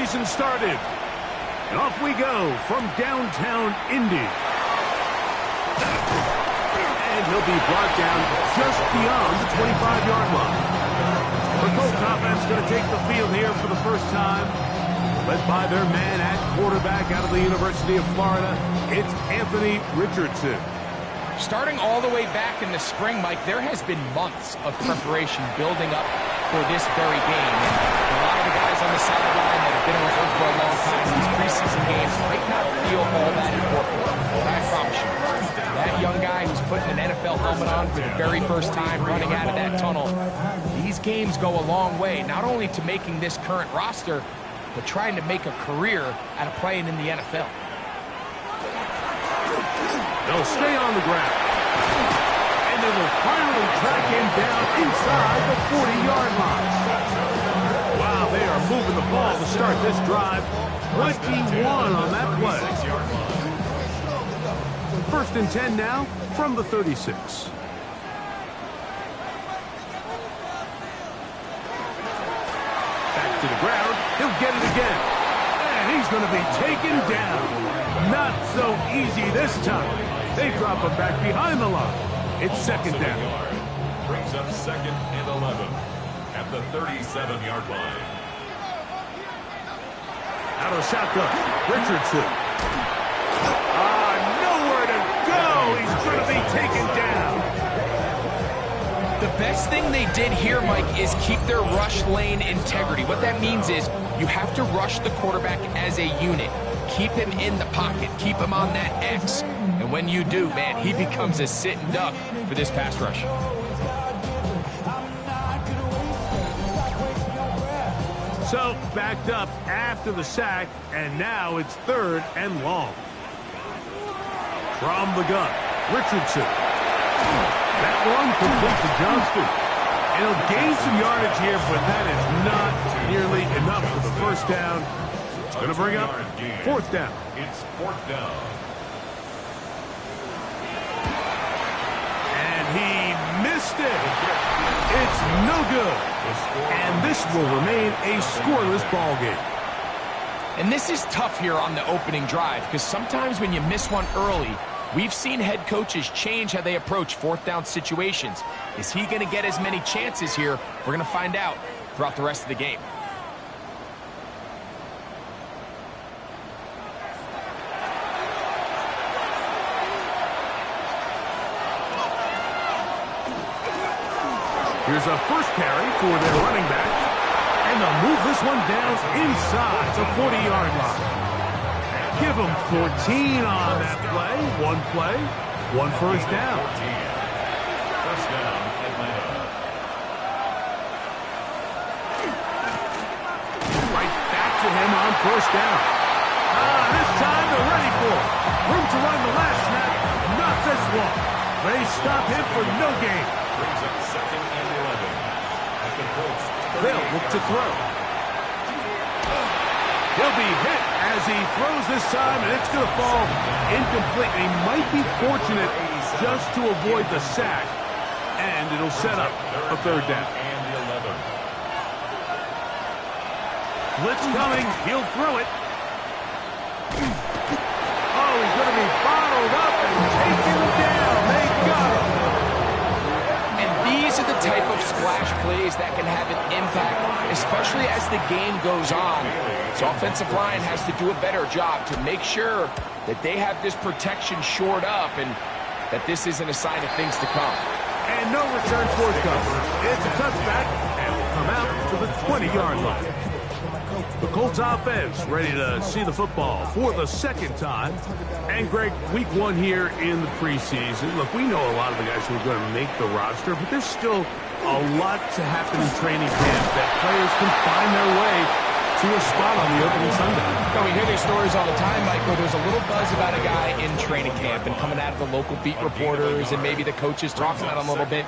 season started. And off we go from downtown Indy. And he'll be brought down just beyond the 25-yard line. The Colts offense going to take the field here for the first time. Led by their man at quarterback out of the University of Florida, it's Anthony Richardson. Starting all the way back in the spring, Mike, there has been months of preparation building up for this very game. And a lot of the guys on the sideline that have been around for a long time, these preseason games might not feel all that important. But I promise you, that young guy who's putting an NFL helmet on for the very first time, running out of that tunnel, these games go a long way, not only to making this current roster, but trying to make a career out of playing in the NFL. They'll stay on the ground. And they will finally track him down inside the 40-yard line. Wow, they are moving the ball to start this drive. 21 on that play. First and 10 now from the 36. Back to the ground. He'll get it again. And he's going to be taken down. Not so easy this time. They drop him back behind the line. It's second down. Brings up second and 11 at the 37-yard line. Out of shotgun, Richardson. Nowhere to go. He's going to be taken down. The best thing they did here, Mike, is keep their rush lane integrity. What that means is you have to rush the quarterback as a unit. Keep him in the pocket. Keep him on that X. And when you do, man, he becomes a sitting duck for this pass rush. So, backed up after the sack, and now it's third and long. From the gun, Richardson. That one complete to Johnston. And he'll gain some yardage here, but that is not nearly enough for the first down. It's going to bring up fourth down. It's fourth down. And he missed it. It's no good. And this will remain a scoreless ball game. And this is tough here on the opening drive, because sometimes when you miss one early, we've seen head coaches change how they approach fourth down situations. Is he going to get as many chances here? We're going to find out throughout the rest of the game. Here's a first carry for their running back. And they'll move this one down inside the 40-yard line. Give them 14 on that play. One first down. First down, Atlanta. Right back to him on first down. This time they're ready for it. Room to run the last snap. Not this one. They stop him for no gain. Brings up second and 11 at the Colts. They'll look to throw. He'll be hit as he throws this time, and it's going to fall incomplete. He might be fortunate just to avoid the sack, and it'll set up a third down. And the 11. Blitz coming. He'll throw it. Oh, he's going to be bottled up and taken down. They got him. These are the type of splash plays that can have an impact, especially as the game goes on. So offensive line has to do a better job to make sure that they have this protection shored up and that this isn't a sign of things to come. And no return forthcoming. It's a touchback, and will come out to the 20-yard line. The Colts offense ready to see the football for the second time. And, Greg, week one here in the preseason. Look, we know a lot of the guys who are going to make the roster, but there's still a lot to happen in training camp that players can find their way to a spot on the opening Sunday. We hear these stories all the time, Mike, where there's a little buzz about a guy in training camp and coming out of the local beat reporters and maybe the coaches talking about him a little bit.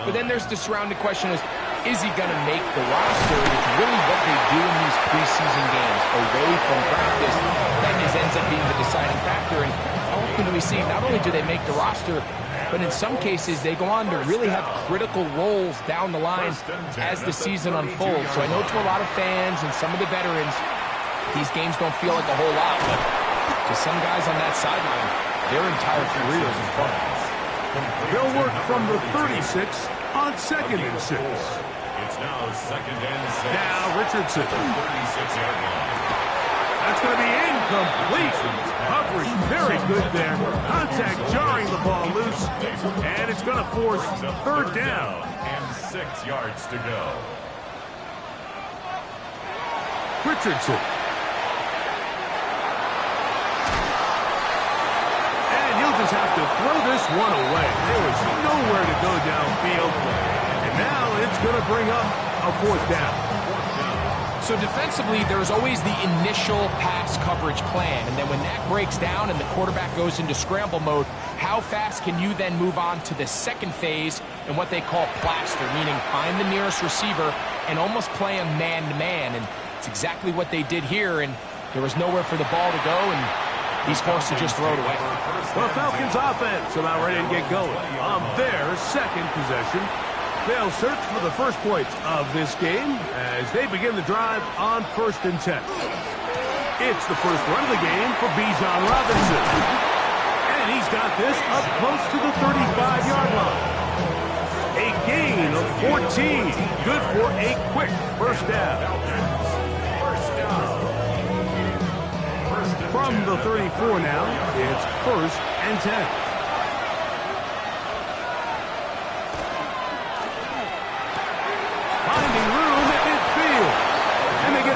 But then there's the surrounding question is he going to make the roster? And it's really what they do in these preseason games away from practice that ends up being the deciding factor. And how often do we see not only do they make the roster, but in some cases they go on to really have critical roles down the line as the season unfolds. So I know to a lot of fans and some of the veterans, these games don't feel like a whole lot, but to some guys on that sideline, their entire career is in front of them. They'll work from the 36 on 2nd and 6. It's now 2nd and 6. Now Richardson. 36-yard line. That's going to be incomplete. Coverage very good there. Contact jarring the ball loose. And it's going to force 3rd down. And 6 yards to go. Richardson. And he'll just have to throw this one away. There was nowhere to go downfield. And now it's going to bring up a 4th down. So defensively, there's always the initial pass coverage plan, and then when that breaks down and the quarterback goes into scramble mode, how fast can you then move on to the second phase and what they call plaster, meaning find the nearest receiver and almost play him man-to-man, and it's exactly what they did here, and there was nowhere for the ball to go, and he's forced to just throw it away. The Falcons offense about ready to get going on their 2nd possession. They'll search for the first points of this game as they begin the drive on 1st and 10. It's the first run of the game for Bijan Robinson. And he's got this up close to the 35-yard line. A gain of 14. Good for a quick first down. From the 34 now, it's 1st and 10.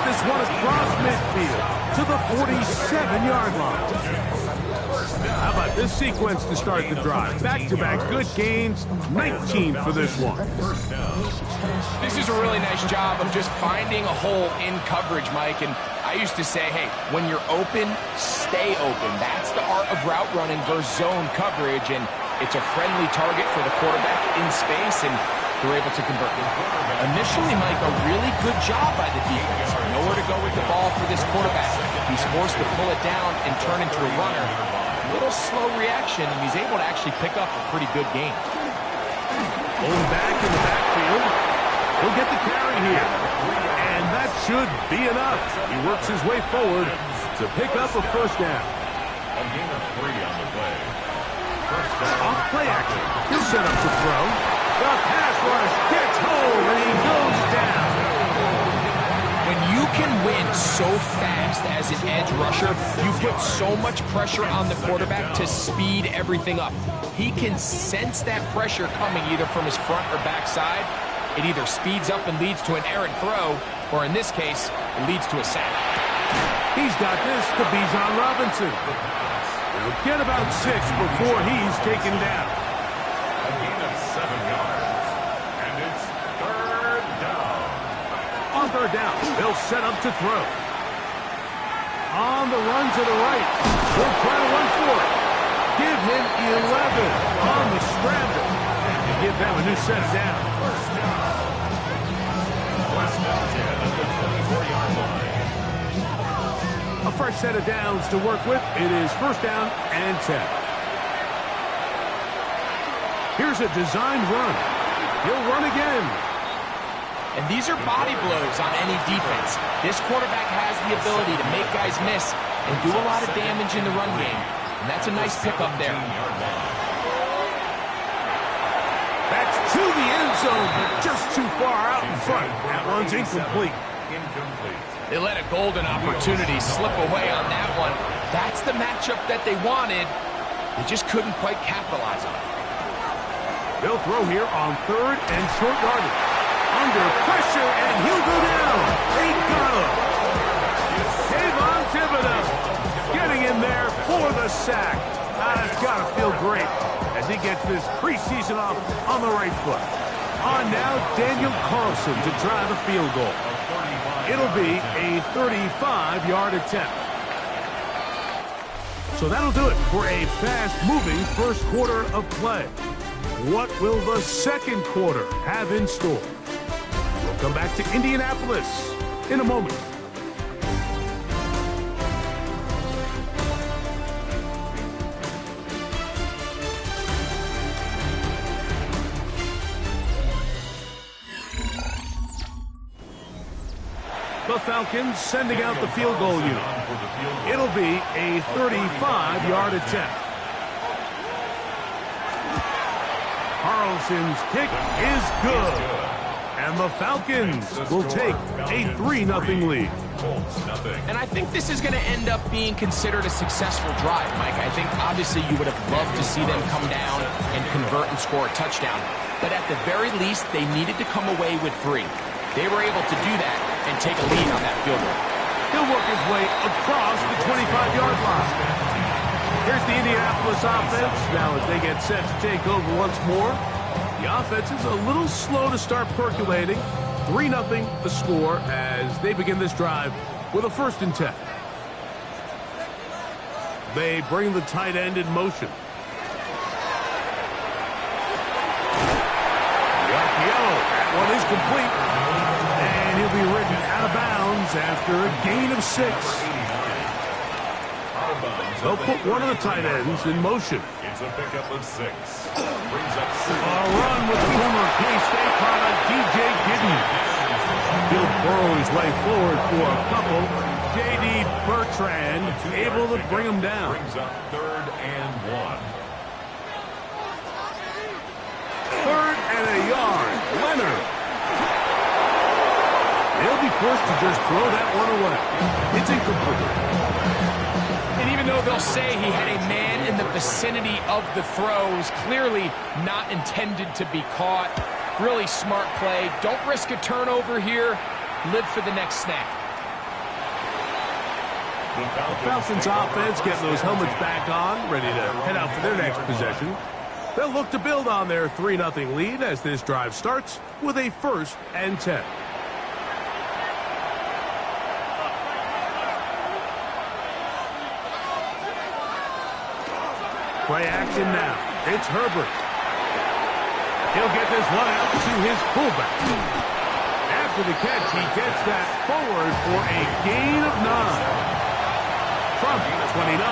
This one across midfield to the 47-yard line. How about this sequence to start the drive? Back-to-back good gains, 19 for this one. This is a really nice job of just finding a hole in coverage, Mike. And I used to say, hey, when you're open, stay open. That's the art of route running versus zone coverage. And it's a friendly target for the quarterback in space, and they're able to convert. Initially, Mike, a really good job by the defense. Nowhere to go with the ball for this quarterback. He's forced to pull it down and turn into a runner. A little slow reaction, and he's able to actually pick up a pretty good game. Pulling back in the backfield. He'll get the carry here. And that should be enough. He works his way forward to pick up a 1st down. A gain of 3 on the play. Off play action. He'll set up to throw. The pass rush gets home, and he goes down. When you can win so fast as an edge rusher, you put so much pressure on the quarterback to speed everything up. He can sense that pressure coming either from his front or back side. It either speeds up and leads to an errant throw, or in this case, it leads to a sack. He's got this to Bijan Robinson. He'll get about 6 before he's taken down. A gain of 7 yards. And it's 3rd down. On 3rd down, they'll set up to throw. On the run to the right. He'll try to run for it. Give him 11 on the scramble. And give them a new set of downs. Weston 10 at the 24-yard line. A fresh set of downs to work with. It is 1st down and 10. Here's a designed run. He'll run again. And these are body blows on any defense. This quarterback has the ability to make guys miss and do a lot of damage in the run game. And that's a nice pickup there. That's to the end zone, but just too far out in front. That one's incomplete. They let a golden opportunity slip away on that one. That's the matchup that they wanted. They just couldn't quite capitalize on it. They'll throw here on 3rd and short yardage. Under pressure, and he'll go down. They got him. Kayvon Thibodeaux getting in there for the sack. It's got to feel great as he gets this preseason off on the right foot. On now, Daniel Carlson to try the field goal. It'll be a 35-yard attempt. So that'll do it for a fast-moving first quarter of play. What will the second quarter have in store? We'll come back to Indianapolis in a moment. The Falcons sending out the field goal unit. It'll be a 35-yard attempt. Carlson's kick is good. And the Falcons will take a 3-0 lead. And I think this is going to end up being considered a successful drive, Mike. I think obviously you would have loved to see them come down and convert and score a touchdown. But at the very least, they needed to come away with 3. They were able to do that and take a lead on that field goal. He'll work his way across the 25-yard line. Here's the Indianapolis offense. Now as they get set to take over once more, the offense is a little slow to start percolating. 3-0 the score as they begin this drive with a 1st and 10. They bring the tight end in motion. The RPO, that one is complete. And he'll be ridden out of bounds after a gain of 6. They'll put one of the tight ends in motion. It's a pickup of 6. Brings up 6. A run with the former K-State product, DJ Gidden. He'll burrow his way forward for a couple. J.D. Bertrand able to bring him down. Brings up 3rd and 1. 3rd and a yard. Leonard. He'll be forced to just throw that one away. It's incomplete. And even though they'll say he had a man in the vicinity of the throws, clearly not intended to be caught. Really smart play. Don't risk a turnover here. Live for the next snap. The Falcons offense getting those helmets back on, ready to head out for their next possession. They'll look to build on their 3-0 lead as this drive starts with a 1st and 10. Play action now. It's Herbert. He'll get this one out to his fullback. After the catch, he gets that forward for a gain of 9. From 29,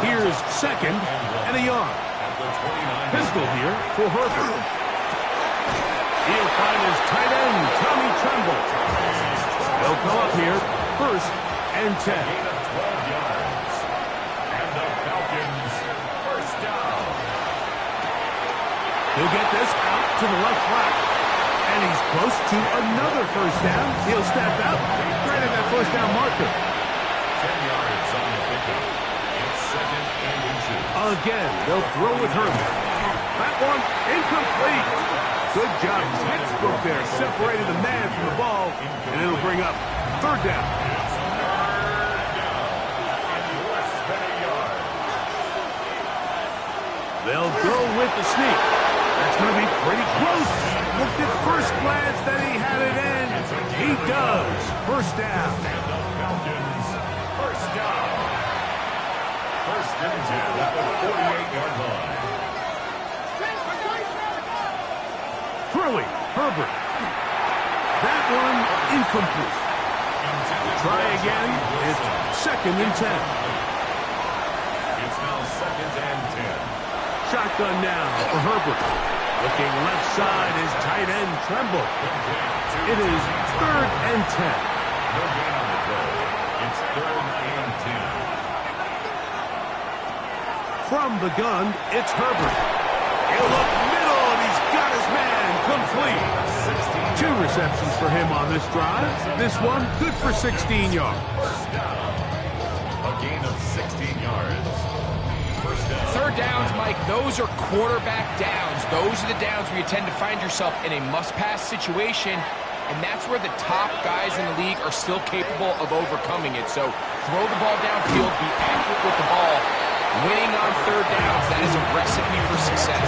here's 2nd and a yard. Pistol here for Herbert. He'll find his tight end, Tommy Tremble. They'll go up here, 1st and 10. He'll get this out to the left flat. And he's close to another 1st down. He'll step out right at that 1st down marker. 10 yards on the pickup. It's 2nd and 2. Again, they'll throw with Herbert. That one incomplete. Good job. Textbook there. Separated the man from the ball. And it'll bring up 3rd down. It's 3rd down. And less than a yard. They'll go with the sneak. That's going to be pretty close. Looked at first glance that he had it in. He does. 1st down. And the Falcons, 1st down. 1st and 10 at the 48-yard line. Throwing, Herbert. That one incomplete. Try again. It's 2nd and 10. It's now 2nd and 10. Shotgun now for Herbert. Looking left side is tight end Tremble. It is 3rd and 10. No gain on the play. It's 3rd and 10. From the gun, it's Herbert. He'll look middle, and he's got his man complete. 2 receptions for him on this drive. This one good for 16 yards. A gain of 16 yards. 3rd downs, Mike, those are quarterback downs. Those are the downs where you tend to find yourself in a must-pass situation, and that's where the top guys in the league are still capable of overcoming it. So throw the ball downfield, be accurate with the ball. Winning on 3rd downs, that is a recipe for success.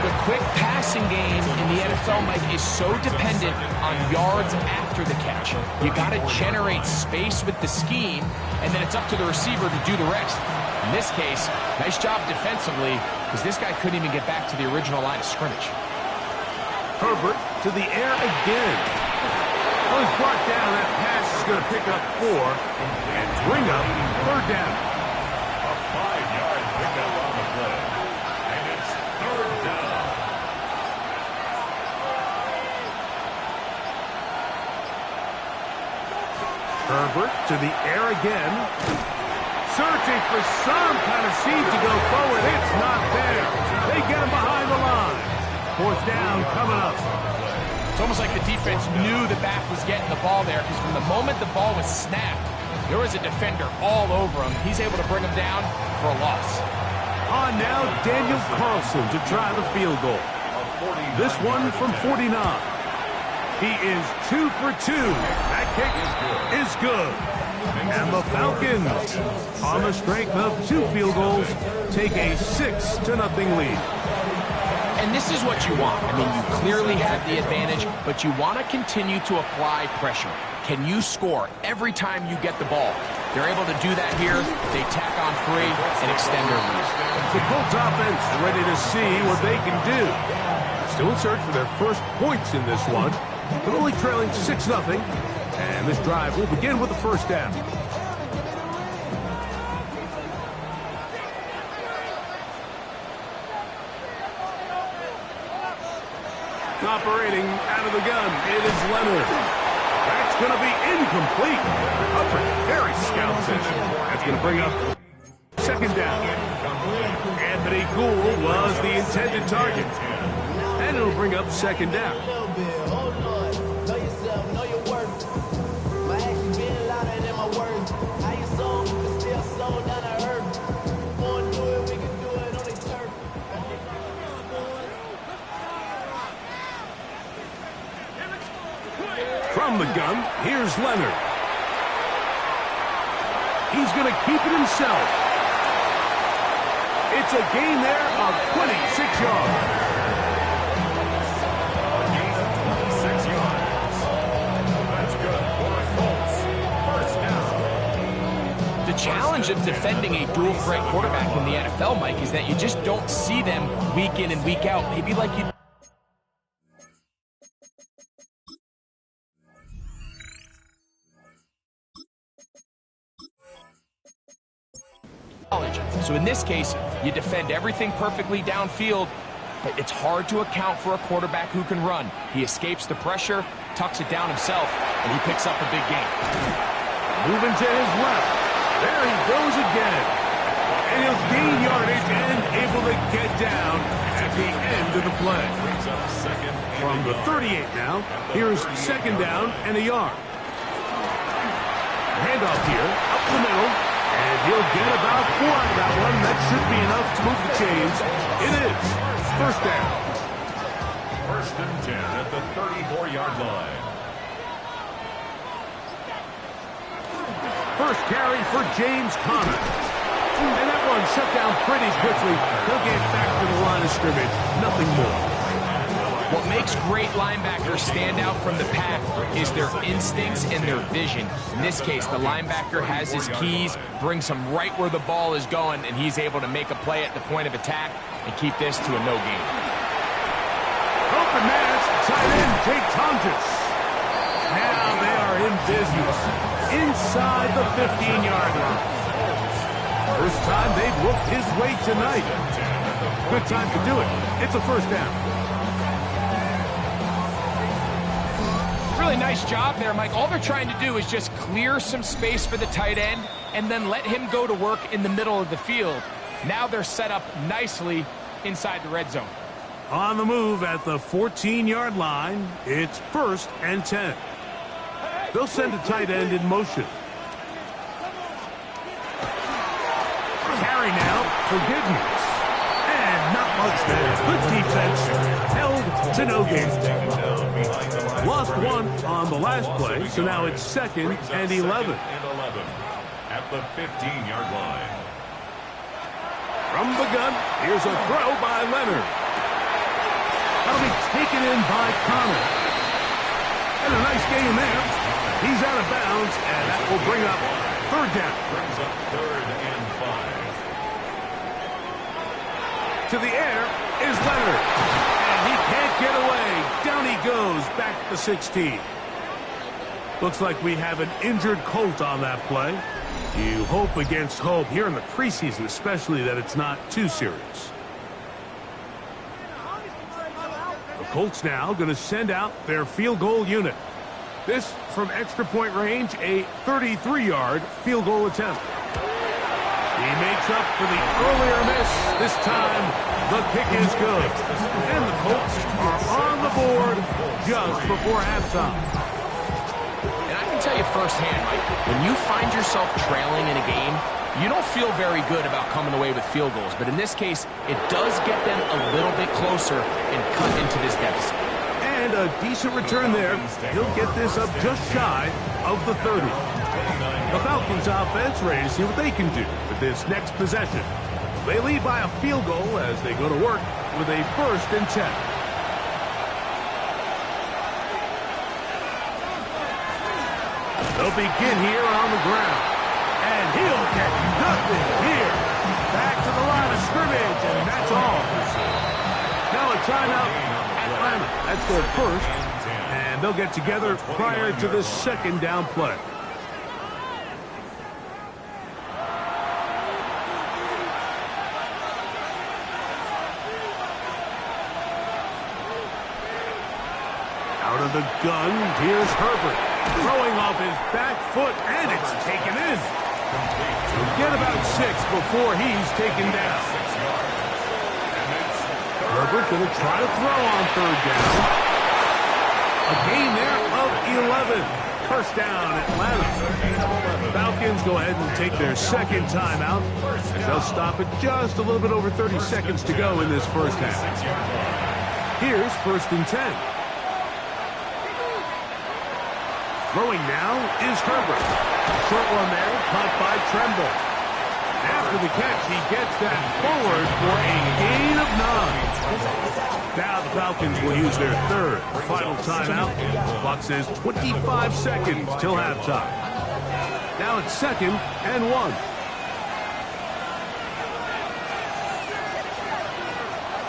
The quick passing game in the NFL, Mike, is so dependent on yards after the catch. You got to generate space with the scheme, and then it's up to the receiver to do the rest. In this case, nice job defensively, because this guy couldn't even get back to the original line of scrimmage. Herbert to the air again. Well, he's brought down. That pass is going to pick up 4 and bring up 3rd down. A 5-yard pickup on the play. And it's 3rd down. Herbert to the air again. Searching for some kind of seed to go forward. It's not there. They get him behind the line. Fourth down coming up. It's almost like the defense knew the back was getting the ball there, because from the moment the ball was snapped, there was a defender all over him. He's able to bring him down for a loss. On now, Daniel Carlson to try the field goal. This one from 49. He is 2 for 2. That kick is good. And the Falcons, on the strength of 2 field goals, take a 6-0 lead. And this is what you want. I mean, you clearly have the advantage, but you want to continue to apply pressure. Can you score every time you get the ball? They're able to do that here. They tack on 3 and extend their lead. The Colts offense ready to see what they can do. Still in search for their first points in this one. They're only trailing 6-0. And this drive will begin with the first down. Operating out of the gun, it is Leonard. That's going to be incomplete. Upper very scout session. That's going to bring up second down. Anthony Gould was the intended target. And it'll bring up second down. From the gun, here's Leonard. He's going to keep it himself. It's a gain there of 26 yards. A gain of 26 yards. That's good for the Colts. First down. The challenge of defending a dual threat quarterback in the NFL, Mike, is that you just don't see them week in and week out. Maybe like you... So in this case, you defend everything perfectly downfield, but it's hard to account for a quarterback who can run. He escapes the pressure, tucks it down himself, and he picks up a big gain. Moving to his left. There he goes again. And he'll gain yardage and able to get down at the end of the play. From the 38 now, here's second down and a yard. Handoff here, up the middle. And he'll get about 4 out of that one. That should be enough to move the chains. It is. First down. First and 10 at the 34-yard line. First carry for James Conner. And that one shut down pretty quickly. He'll get back to the line of scrimmage. Nothing more. What makes great linebackers stand out from the pack is their instincts and their vision. In this case, the linebacker has his keys, brings him right where the ball is going, and he's able to make a play at the point of attack and keep this to a no gain. Open match, tight end Jake Tonjes. Now they are in business inside the 15-yard line. First time they've looked his way tonight. Good time to do it. It's a first down. Really nice job there, Mike. All they're trying to do is just clear some space for the tight end and then let him go to work in the middle of the field. Now they're set up nicely inside the red zone. On the move at the 14-yard line, it's first and 10. They'll send a tight end in motion. Carry now for Giddens. And not much there. Good defense. Held to no gain. Lost one on the last play, so now it's second and 11. At the 15-yard line. From the gun, here's a throw by Leonard. That'll be taken in by Conner. And a nice game there. He's out of bounds, and that will bring up third down. Brings up third and 5. To the air is Leonard. And he can't get away. Down he goes, back to the 16. Looks like we have an injured Colt on that play. You hope against hope here in the preseason, especially, that it's not too serious. The Colts now going to send out their field goal unit. This from extra point range, a 33-yard field goal attempt. He makes up for the earlier miss. This time, the kick is good. And the Colts are on the board just before halftime. And I can tell you firsthand, Mike, when you find yourself trailing in a game, you don't feel very good about coming away with field goals. But in this case, it does get them a little bit closer and cut into this deficit. And a decent return there. He'll get this up just shy of the 30. The Falcons offense ready to see what they can do with this next possession. They lead by a field goal as they go to work with a 1st and 10. They'll begin here on the ground. And he'll get nothing here. Back to the line of scrimmage, and that's all. Now a timeout. Atlanta. That's their first, and they'll get together prior to the 2nd down play. Out of the gun, here's Herbert. Throwing off his back foot, and it's taken in. He'll get about 6 before he's taken down. Herbert going to try to throw on 3rd down. A gain there of 11. 1st down, Atlanta. Falcons go ahead and take their 2nd timeout. They'll stop it just a little bit over 30 seconds to go in this first half. Here's 1st and 10. Throwing now is Herbert. Short one there, caught by Tremble. After the catch, he gets that forward for a gain of 9. Now the Falcons will use their 3rd final timeout. The clock says 25 seconds till halftime. Now it's 2nd and 1.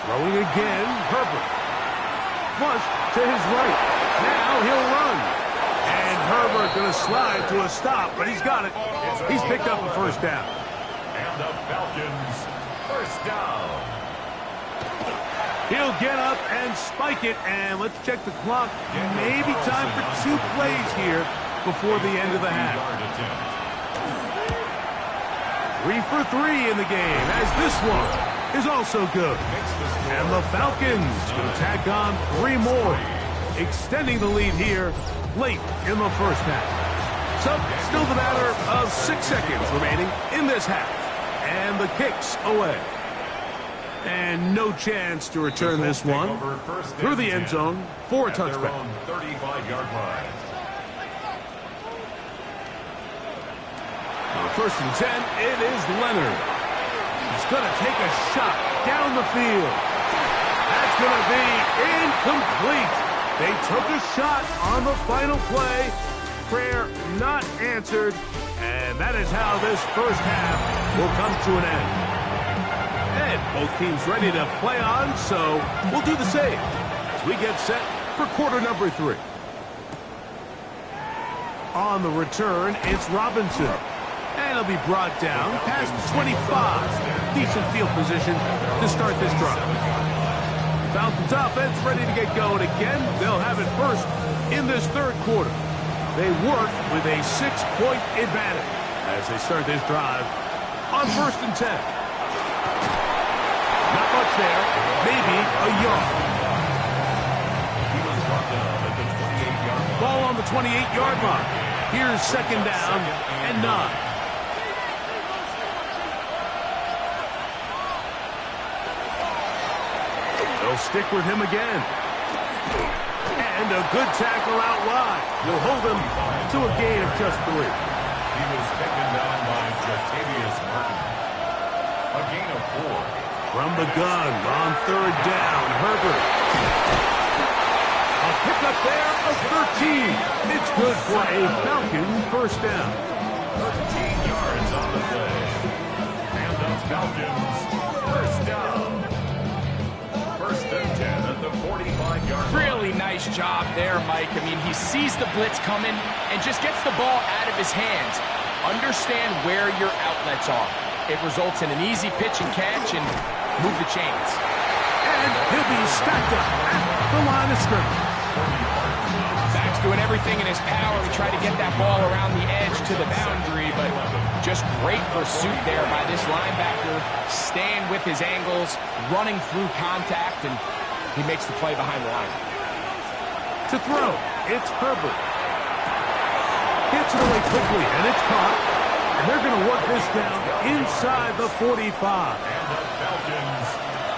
Throwing again, Herbert. Flush to his right. Now he'll run. And Herbert going to slide to a stop, but he's got it. He's picked up a 1st down. And the Falcons, 1st down. He'll get up and spike it, and let's check the clock. Maybe time for 2 plays here before the end of the half. 3 for 3 in the game, as this one is also good. And the Falcons will tack on 3 more, extending the lead here late in the first half. So, still the matter of 6 seconds remaining in this half. And the kick's away. And no chance to return this one through the end zone for a touchback. 35-yard line. On 1st and 10, it is Leonard. He's going to take a shot down the field. That's going to be incomplete. They took a shot on the final play. Prayer not answered. And that is how this first half will come to an end. And both teams ready to play on, so we'll do the same as we get set for quarter number 3. On the return, it's Robinson. And he'll be brought down past the 25. Decent field position to start this drive. Falcons offense ready to get going again. They'll have it first in this 3rd quarter. They work with a 6-point advantage as they start this drive on 1st and 10. Not much there, maybe a yard. Ball on the 28-yard line. Here's 2nd down and 9. They'll stick with him again. And a good tackle out wide will hold him to a gain of just 3. He was taken down by Jatavius Martin. A gain of 4. From the gun on 3rd down, Herbert. A pickup there of 13. It's good for a Falcon 1st down. 13 yards on the play. And the Falcons, 1st down. 1st and 10 at the 45-yard line. Really nice job there, Mike. I mean, he sees the blitz coming and just gets the ball out of his hands. Understand where your outlets are. It results in an easy pitch and catch and move the chains. And he'll be stacked up at the line of scrimmage. Backs He's doing everything in his power to try to get that ball around the edge to the boundary, but just great pursuit there by this linebacker, staying with his angles, running through contact, and he makes the play behind the line. To throw, it's Herbert. Gets it away quickly, and it's caught. And they're going to work this down inside the 45. And the Falcons,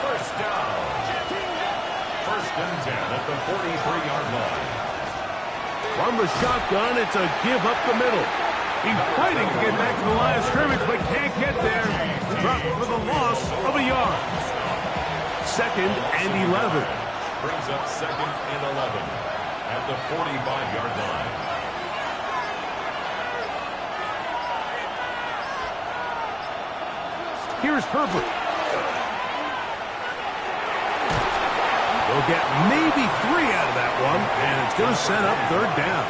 first down. First and 10 at the 43-yard line. From the shotgun, it's a give up the middle. He's fighting to get back to the line of scrimmage, but can't get there. Dropped for the loss of a yard. Second and 11. Brings up second and 11 at the 45-yard line. Here's Herbert. They'll get maybe 3 out of that one, and it's going to set up third down.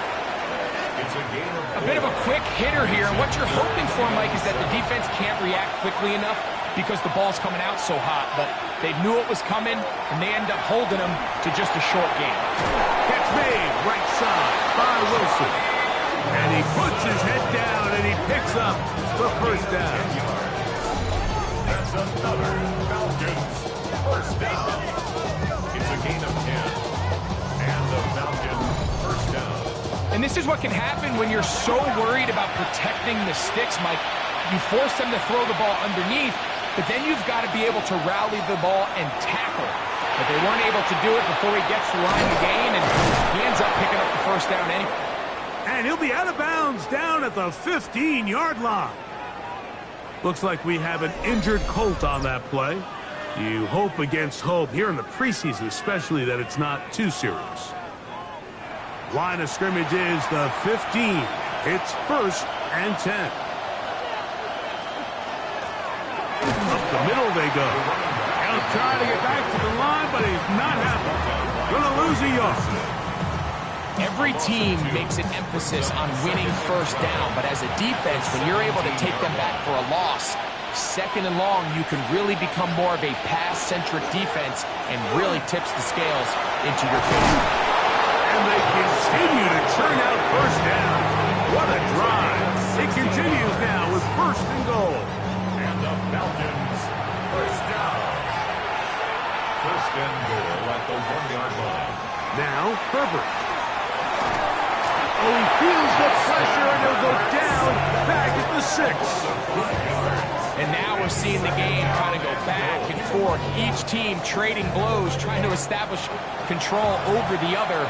It's a game of A bit of a quick hitter here, and what you're hoping for, Mike, is that the defense can't react quickly enough because the ball's coming out so hot, but they knew it was coming, and they end up holding them to just a short game. Catch made, right side by Wilson. And he puts his head down, and he picks up the first down. That's another Falcons first down. It's a gain of 10. And the Falcons first down. And this is what can happen when you're so worried about protecting the sticks, Mike. You force them to throw the ball underneath, but then you've got to be able to rally the ball and tackle. But they weren't able to do it before he gets the line to gain, and he ends up picking up the first down anyway. And he'll be out of bounds down at the 15-yard line. Looks like we have an injured Colt on that play. You hope against hope here in the preseason, especially, that it's not too serious. Line of scrimmage is the 15. It's first and 10. Up the middle they go. He'll try to get back to the line, but he's not happy. Gonna lose a yard. Every team makes an emphasis on winning first down, but as a defense, when you're able to take them back for a loss, second and long, you can really become more of a pass-centric defense and really tips the scales into your favor. And they continue to churn out first down. What a drive. It continues now with first and goal. And the Falcons first down. First and goal at the 1-yard line. Now, Herbert. Oh, he feels the pressure, and he'll go down back at the 6. And now we're seeing the game kind of go back and forth. Each team trading blows, trying to establish control over the other.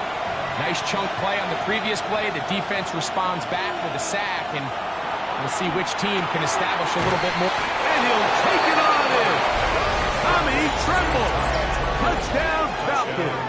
Nice chunk play on the previous play. The defense responds back with a sack, and we'll see which team can establish a little bit more. And he'll take it on in. Tommy Tremble. Touchdown, Falcons.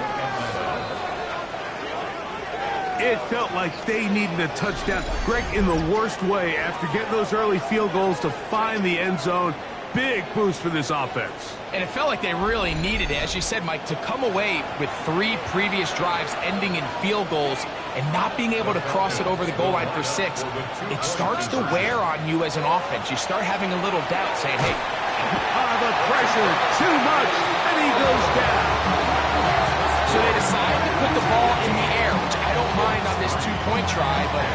It felt like they needed a touchdown. Greg, in the worst way, after getting those early field goals to find the end zone. Big boost for this offense. And it felt like they really needed it. As you said, Mike, to come away with 3 previous drives ending in field goals and not being able to cross it over the goal line for 6, it starts to wear on you as an offense. You start having a little doubt, saying, hey. The pressure, too much, and he goes down. So they decide to put the ball in the air, which I don't mind on this 2-point try, but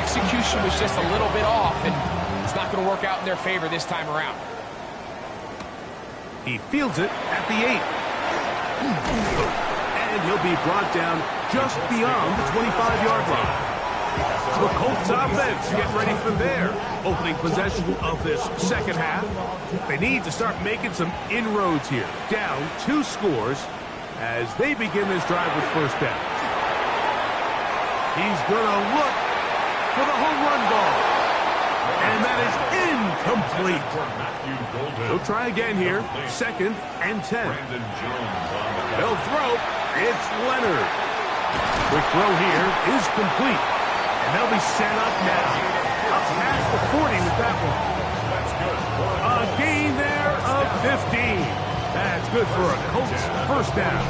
execution was just a little bit off, and it's not going to work out in their favor this time around. He fields it at the 8. And he'll be brought down just beyond the 25-yard line. The Colts offense get ready for their opening possession of this second half. They need to start making some inroads here. Down 2 scores as they begin this drive with first down. He's going to look for the home run ball. And that is incomplete. He'll try again here. Second and 10. They'll throw. It's Leonard. Quick throw here is complete. And they'll be set up now. Up past the 40 with that one. A gain there of 15. That's good for a Colts first down.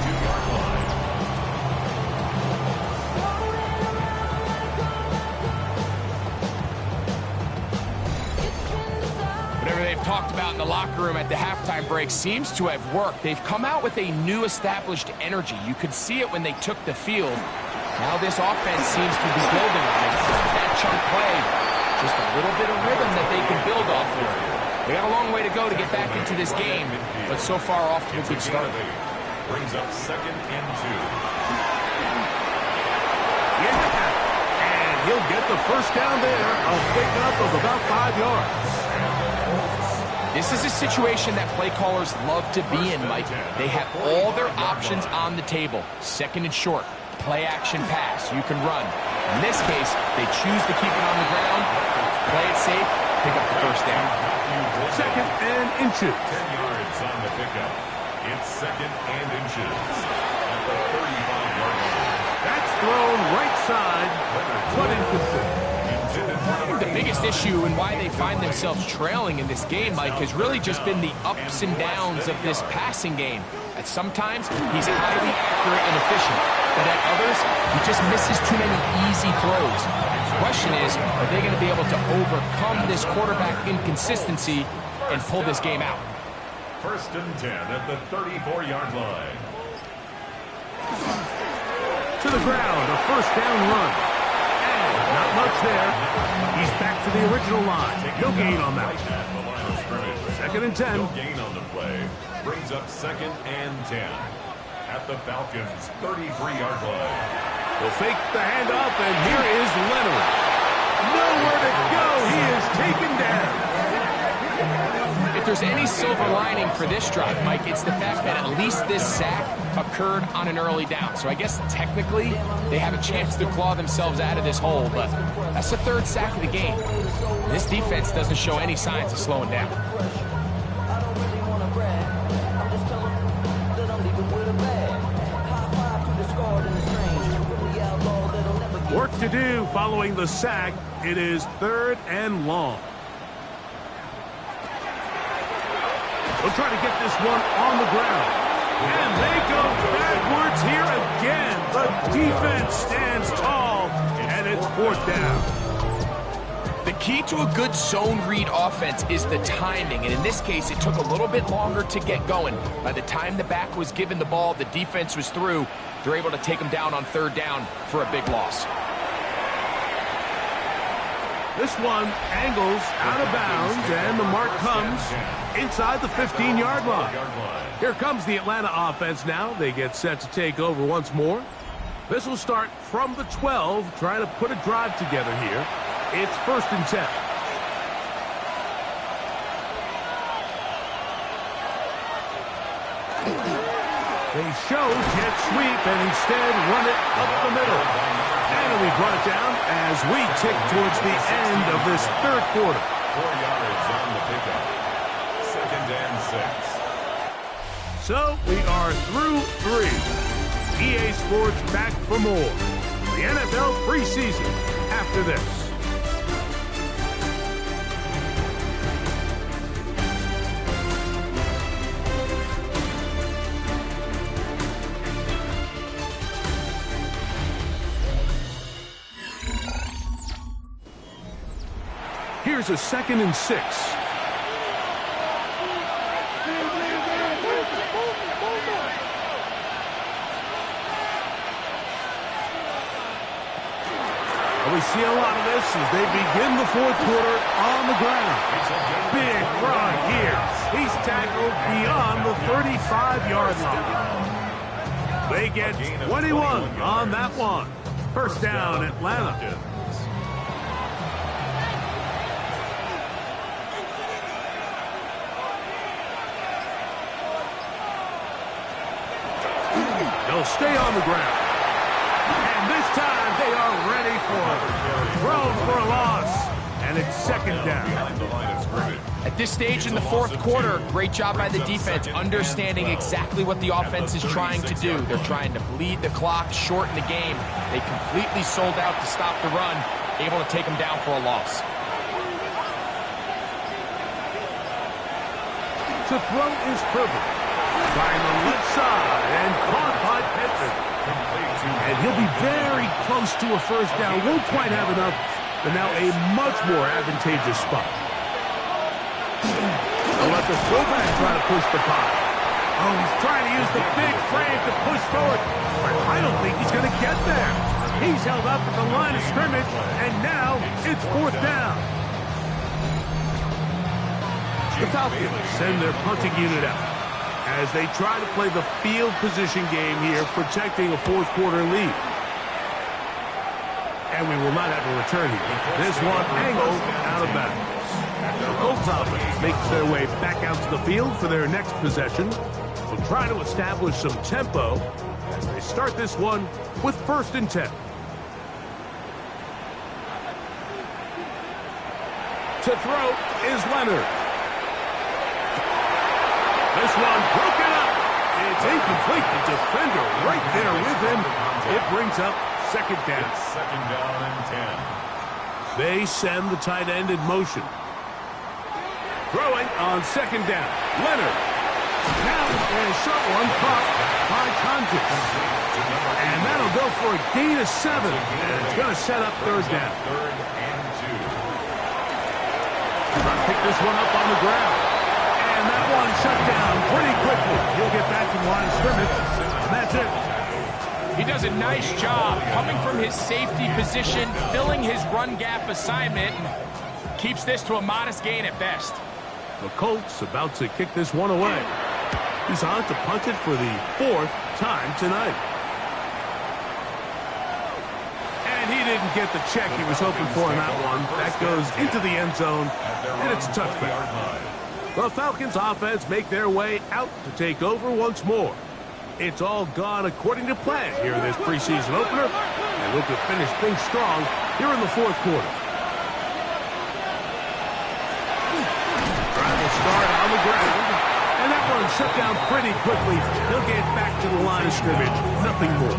Whatever they've talked about in the locker room at the halftime break seems to have worked. They've come out with a new established energy. You could see it when they took the field. Now this offense seems to be building on it. That chunk play, just a little bit of rhythm that they can build off of. They got a long way to go to get back into this game, but so far off to a good start. Brings up 2nd and 2. And he'll get the first down there, a pickup of about 5 yards. This is a situation that play callers love to be in, Mike. They have all their options on the table. 2nd and short, play action pass, you can run. In this case, they choose to keep it on the ground, play it safe, pick up the first down. 2nd and inches. 10 yards on the pickup. It's 2nd and inches at the 35-yard line. That's thrown right side, but incomplete. The biggest issue and why they find themselves trailing in this game, Mike, has really just been the ups and downs of this passing game. At sometimes, he's highly accurate and efficient, but at others, he just misses too many easy throws. The question is, are they going to be able to overcome this quarterback inconsistency and pull this game out? 1st and 10 at the 34-yard line. To the ground, a first down run. Not much there. He's back to the original line. No gain on that. 2nd and 10. No gain on the play. Brings up 2nd and 10 at the Falcons' 33-yard line. They'll fake the handoff, and here is Leonard. Nowhere to go. He is taken down. If there's any silver lining for this drive, Mike, it's the fact that at least this sack occurred on an early down. So I guess technically they have a chance to claw themselves out of this hole, but that's the 3rd sack of the game. This defense doesn't show any signs of slowing down. Work to do following the sack. It is 3rd and long. They'll try to get this one on the ground. And they go backwards here again. The defense stands tall, and it's 4th down. The key to a good zone read offense is the timing, and in this case, it took a little bit longer to get going. By the time the back was given the ball, the defense was through. They're able to take them down on 3rd down for a big loss. This one angles out of bounds, and the mark comes inside the 15-yard line. Here comes the Atlanta offense now. They get set to take over once more. This will start from the 12, trying to put a drive together here. It's 1st and 10. They show jet sweep and instead run it up the middle. And we brought it down as we tick towards the end of this 3rd quarter. 4 yards on the pickup. 2nd and 6. So we are through 3. EA Sports back for more. The NFL preseason after this. Here's a 2nd and 6. We see a lot of this as they begin the 4th quarter on the ground. Big run here. He's tackled beyond the 35-yard line. They get 21 on that one. 1st down, Atlanta. They'll stay on the ground. And this time they are ready for it. Thrown for a loss. And it's 2nd down. At this stage in the 4th quarter, great job by the defense, understanding exactly what the offense is trying to do. They're trying to bleed the clock, shorten the game. They completely sold out to stop the run, able to take them down for a loss. To throw is Herbert. Trying the left side and caught by Pittman. And he'll be very close to a 1st down. Won't quite have enough, but now a much more advantageous spot. They'll let the fullback try to push the pile. Oh, he's trying to use the big frame to push forward, but I don't think he's going to get there. He's held up at the line of scrimmage, and now it's 4th down. The Falcons send their punting unit out as they try to play the field position game here, protecting a 4th quarter lead. And we will not have a return here. This one angled out of bounds. The Colts offense makes their way back out to the field for their next possession. They'll try to establish some tempo as they start this one with 1st and 10. To throw is Leonard. This one broken up. It's incomplete. The defender right there with him. It brings up 2nd down. It's 2nd down and 10. They send the tight end in motion. Throwing on 2nd down. Leonard. Now a short one caught by Tonjes. And that'll go for a gain of 7. And it's going to set up 3rd down. 3rd and 2. Trying to pick this one up on the ground. And that one shut down pretty quickly. He'll get back to the line of scrimmage. And that's it. He does a nice job coming from his safety position, filling his run gap assignment, and keeps this to a modest gain at best. The Colts about to kick this one away. He's on to punt it for the 4th time tonight. And he didn't get the check he was hoping for in that one. That goes into the end zone, and it's a touchback. The Falcons offense make their way out to take over once more. It's all gone according to plan here in this preseason opener, and look to finish things strong here in the 4th quarter. Trying to start on the ground, and that one shut down pretty quickly. He'll get back to the line of scrimmage, nothing more.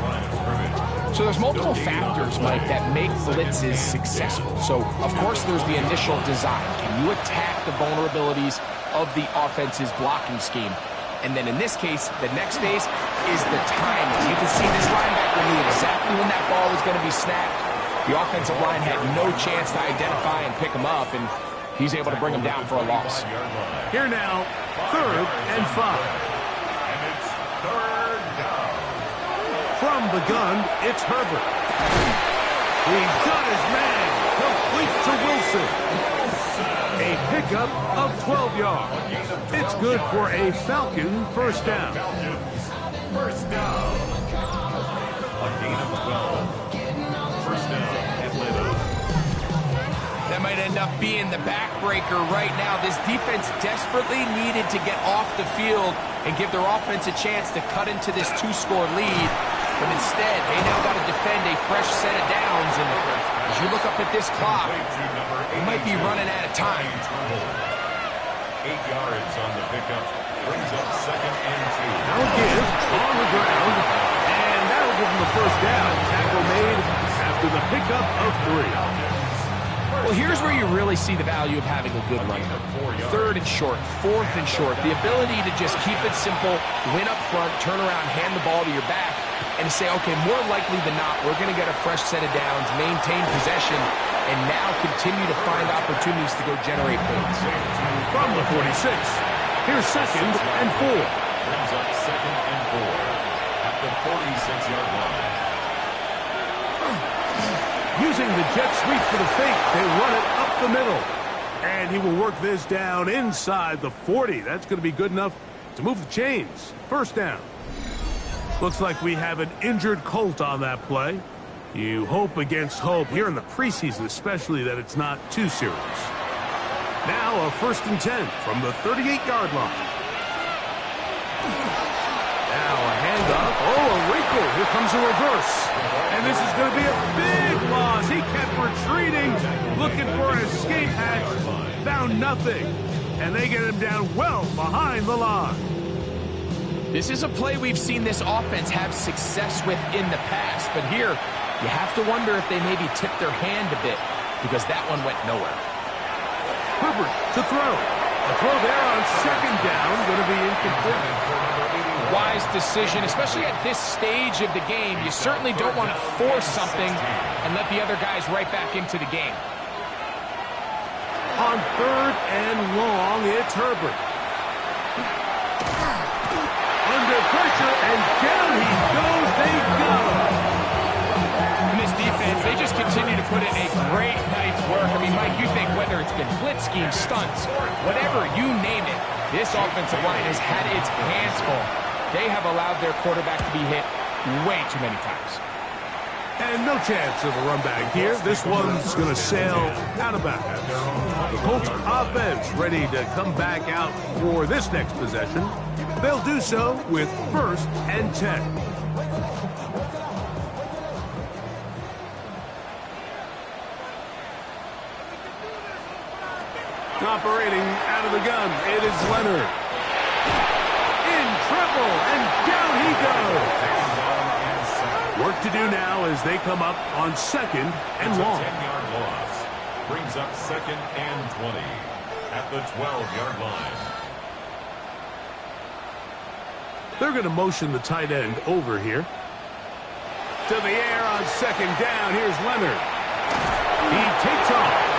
So there's multiple factors, Mike, that make blitzes successful. So, of course, there's the initial design. Can you attack the vulnerabilities of the offense's blocking scheme? And then in this case, the next phase is the timing. You can see this linebacker knew exactly when that ball was going to be snapped. The offensive line had no chance to identify and pick him up, and he's able to bring him down for a loss. Here now, 3rd and 5. And it's 3rd down. From the gun, it's Herbert. He's got his man, complete to Wilson. A pickup of 12 yards. It's good for a Falcon 1st down. First down. A gain of 12. 1st down, Atlanta. That might end up being the backbreaker right now. This defense desperately needed to get off the field and give their offense a chance to cut into this 2-score lead. But instead, they now got to defend a fresh set of downs. And as you look up at this clock, they might be running out of time. 8 yards on the pickup. Brings up 2nd and 2. Now give on the ground. And that'll give him the 1st down. Tackle made after the pickup of 3. Well, here's where you really see the value of having a good run. 3rd and short, 4th and short. The ability to just keep it simple, win up front, turn around, hand the ball to your back, and to say, okay, more likely than not, we're going to get a fresh set of downs, maintain possession, and now continue to find opportunities to go generate points. From the 46, here's 2nd and 4. Brings up 2nd and 4 at the 46-yard line. Using the jet sweep for the fake, they run it up the middle. And he will work this down inside the 40. That's going to be good enough to move the chains. 1st down. Looks like we have an injured Colt on that play. You hope against hope here in the preseason, especially that it's not too serious. Now a 1st and 10 from the 38-yard line. Now a handoff. Oh, a wrinkle. Here comes a reverse. And this is going to be a big loss. He kept retreating, looking for an escape hatch. Found nothing. And they get him down well behind the line. This is a play we've seen this offense have success with in the past. But here, you have to wonder if they maybe tipped their hand a bit, because that one went nowhere. Herbert to throw. A throw there on 2nd down, going to be incomplete. Wise decision, especially at this stage of the game. You certainly don't want to force something and let the other guys right back into the game. On 3rd and long, it's Herbert. Under pressure, and down he goes. They got him. And this put in a great night's work. I mean, Mike, you think whether it's been blitz schemes, stunts, whatever, you name it, this offensive line has had its hands full. They have allowed their quarterback to be hit way too many times. And no chance of a run back here. This one's going to sail out of bounds. The Colts offense ready to come back out for this next possession. They'll do so with 1st and 10. Operating out of the gun, it is Leonard. In trouble, and down he goes. Work to do now as they come up on 2nd and long. 10-yard loss brings up 2nd and 20 at the 12-yard line. They're going to motion the tight end over here. To the air on 2nd down. Here's Leonard. He takes off.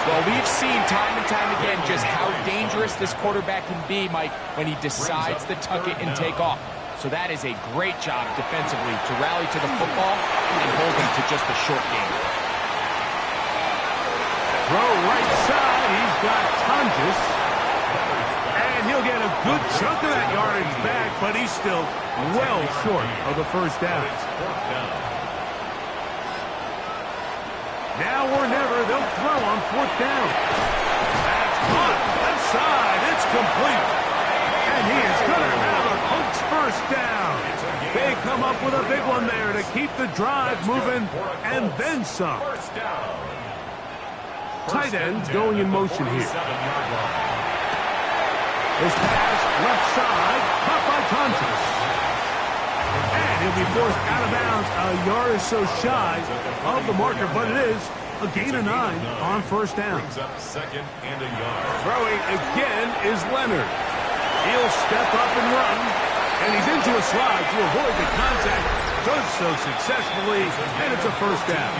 Well, we've seen time and time again just how dangerous this quarterback can be, Mike, when he decides to tuck it and take off. So that is a great job defensively to rally to the football and hold him to just a short game. Throw right side. He's got Tonjes. And he'll get a good chunk of that yardage back, but he's still well short of the 1st down. Now or never, they'll throw on 4th down. That's caught. Left side. It's complete. And he is going to have a Colts 1st down. They come up with a big one there to keep the drive moving and then some. Tight end going in motion here. This pass left side, caught by Tonjes. And he'll be forced out of bounds a yard or so shy of the marker, but it is a gain of 9 on 1st down. Throwing again is Leonard. He'll step up and run, and he's into a slide to avoid the contact. Does so successfully, and it's a 1st down.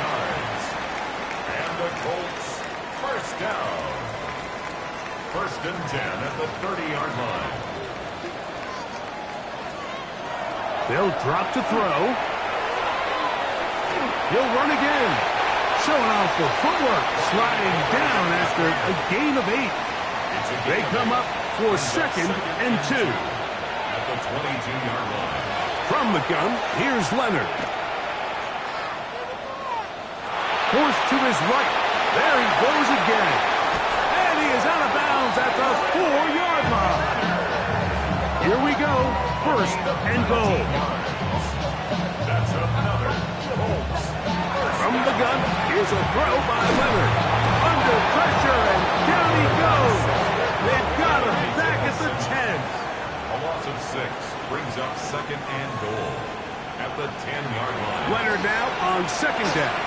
And the Colts 1st down. 1st and 10 at the 30-yard line. They'll drop to throw. He'll run again. Showing off the footwork, sliding down after a gain of 8. They come up for 2nd and 2. At the 22-yard line. From the gun, here's Leonard. Forced to his right. There he goes again. And he is out of bounds at the 4-yard line. Here we go. 1st and goal. That's another Colts. From the gun, here's a throw by Leonard. Under pressure, and down he goes. They've got him back at the 10. A loss of 6 brings up 2nd and goal at the 10-yard line. Leonard now on 2nd down.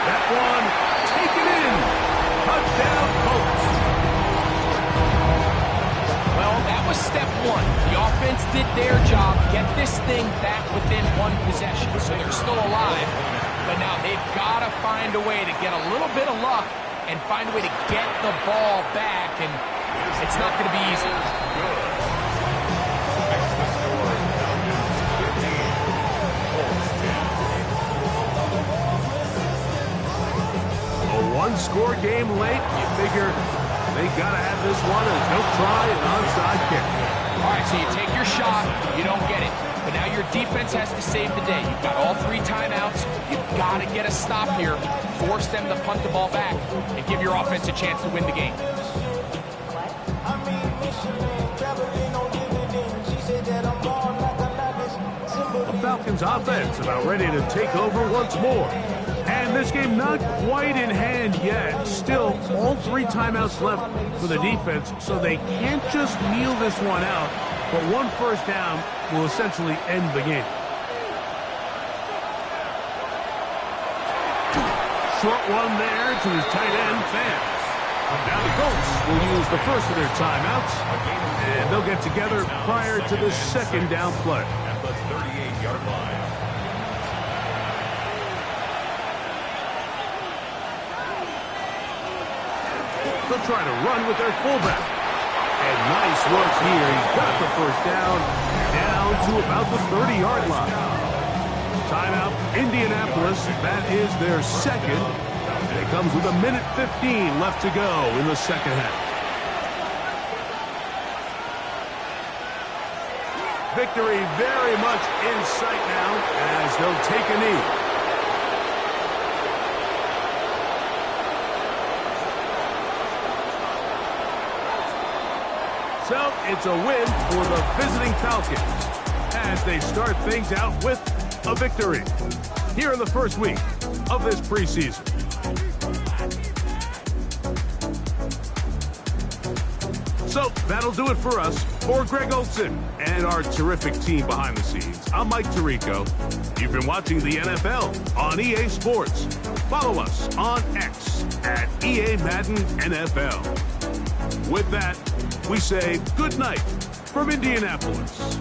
That one taken in. Touchdown, Colts. Well, that was step 1. The offense did their job, get this thing back within 1 possession, so they're still alive. But now they've got to find a way to get a little bit of luck and find a way to get the ball back, and it's not going to be easy. Good. Makes the score Falcons 15, Colts 10. A one-score game late. You figure they got to have this one, and they'll try an onside kick. All right, so you take your shot, you don't get it. But now your defense has to save the day. You've got all 3 timeouts. You've got to get a stop here, force them to punt the ball back, and give your offense a chance to win the game. The Falcons offense about ready to take over once more. And this game not quite in hand yet. Still, all 3 timeouts left for the defense, so they can't just kneel this one out. But 1 1st down will essentially end the game. Short one there to his tight end, Fans. Now the Colts will use the first of their timeouts, and they'll get together prior to the 2nd down play. At the 38-yard line. They'll try to run with their fullback. And nice work here. He's got the 1st down to about the 30-yard line. Timeout, Indianapolis. That is their second. And it comes with 1:15 left to go in the second half. Victory very much in sight now as they'll take a knee. So it's a win for the visiting Falcons as they start things out with a victory here in the first week of this preseason. So that'll do it for us. For Greg Olson and our terrific team behind the scenes, I'm Mike Tirico. You've been watching the NFL on EA Sports. Follow us on X at EA Madden NFL. With that, we say good night from Indianapolis.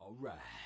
All right.